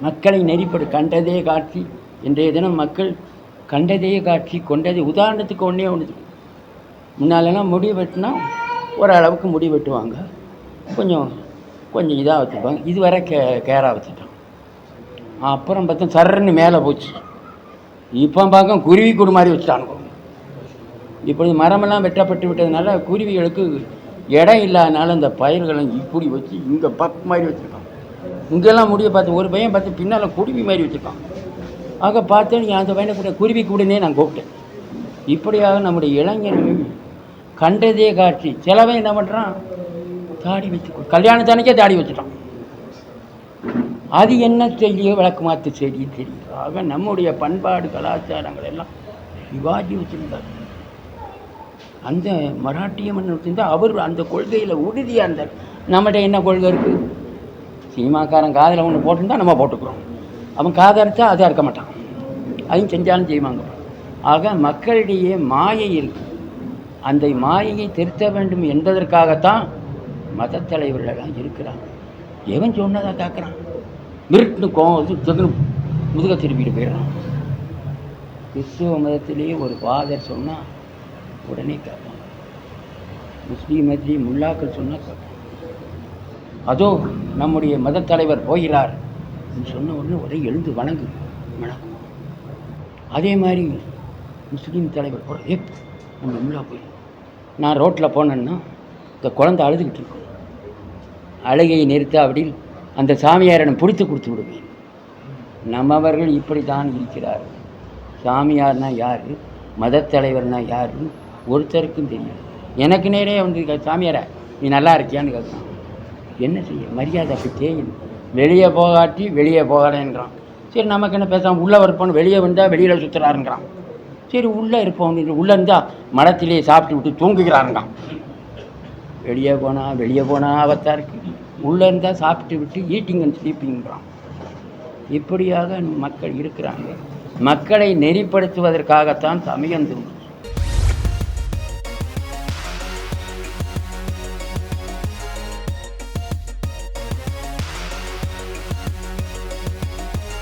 மக்களை நெறிப்படு கண்டதே காட்சி. இன்றைய தினம் மக்கள் கண்டதே காட்சி கொண்டதே. உதாரணத்துக்கு ஒன்றே ஒன்று, முன்னாலெல்லாம் முடி வெட்டினா ஓரளவுக்கு முடி வெட்டுவாங்க, கொஞ்சம் கொஞ்சம் இதாக வச்சுருப்பாங்க. இதுவரை கேராக வச்சுட்டோம். அப்புறம் பார்த்தா சர்ன்னு மேலே போச்சு. இப்போ பார்க்க குருவி கூடு மாதிரி வச்சுட்டானுங்க. இப்பொழுது மரமெல்லாம் வெட்டப்பட்டு விட்டதுனால குருவிகளுக்கு இடம் இல்லாதனால இந்த பயிர்களும் இப்படி வச்சு இங்கே பக் மாதிரி வச்சுருக்காங்க. இங்கெல்லாம் முடிய பார்த்து ஒரு பையன் பார்த்து பின்னால் குருவி மாதிரி வச்சுருக்கான். ஆக பார்த்து நீ அந்த பையனை கூட குருவி கூடனே நான் கூப்பிட்டேன். இப்படியாக நம்முடைய இளைஞர்கள் கண்டதே காட்சி. சிலவன் என்ன பண்ணுறான், தாடி வச்சு கல்யாணத்தானுக்கே தாடி வச்சுட்டான். அது என்ன செய்ய விளக்கு மாற்று செடி தெரியும். ஆக நம்முடைய பண்பாடு கலாச்சாரங்கள் எல்லாம் சிவாஜி வச்சுருந்தார். அந்த மராட்டிய மன்னர் வச்சுருந்தா அவர் அந்த கொள்கையில் உறுதியாக இருந்தார். நம்மகிட்ட என்ன கொள்கை இருக்குது? சினிமாக்காரன் காதில் ஒன்று போட்டுருந்தா நம்ம போட்டுக்கிறோம், அவன் காதை அரைச்சா அதை அறுக்க மாட்டான், அதையும் செஞ்சாலும் செய்வாங்க. ஆக மக்களிடையே மாயை இருக்குது. அந்த மாயையை திருத்த வேண்டும் என்பதற்காகத்தான் மத தலைவர்களெல்லாம் இருக்கிறாங்க. எவன் சொன்னதாக கேட்குறான், மிருட்டுன்னு கோவம் முதுக திருப்பிட்டு போயிடுறான். கிறிஸ்துவ மதத்திலேயே ஒரு ஃபாதர் சொன்னால் உடனே கேட்பான், முஸ்லீம் மதத்திலேயே முல்லாக்கள் சொன்னால் கேட்பான். அதோ நம்முடைய மத தலைவர் போகிறார் சொன்ன உடனே ஒரே எழுந்து வணங்கும். அதே மாதிரி முஸ்லீம் தலைவர் போகிற நம்ம முல்லா போய் நான் ரோட்டில் போனேன்னா இந்த குழந்தை அழுதுகிட்டு இருக்கும், அழுகையை நிறுத்த அப்படி அந்த சாமியாரிடம் பிடித்து கொடுத்து விடுவேன். நம்மவர்கள் இப்படி தான் இருக்கிறார்கள். சாமியார்னா யார், மத தலைவர்னா யார் ஒருத்தருக்கும் தெரியும். எனக்கு நேரே வந்து சாமியாரை நீ நல்லா இருக்கியான்னு கேட்குறான். என்ன செய்ய, மரியாதை அப்படி தேயும். வெளியே போகாட்டி வெளியே போகாதேன்றான். சரி நமக்கு என்ன பேசாமல் உள்ளே இருப்போன்னு, வெளியே வந்தால் வெளியில் சுற்றுறாருங்கிறான். சரி உள்ளே இருப்போம், உள்ளே இருந்தால் மடத்திலே சாப்பிட்டு விட்டு தூங்குகிறாருங்கிறான். வெளியே போனால் அவத்தான் இருக்குது, உள்ளே இருந்தால் சாப்பிட்டு விட்டு ஈட்டிங் அண்ட் ஸ்லீப்பிங்கிறான். இப்படியாக மக்கள் இருக்கிறாங்க. மக்களை நெறிப்படுத்துவதற்காகத்தான் சமயம் தோன்றும்.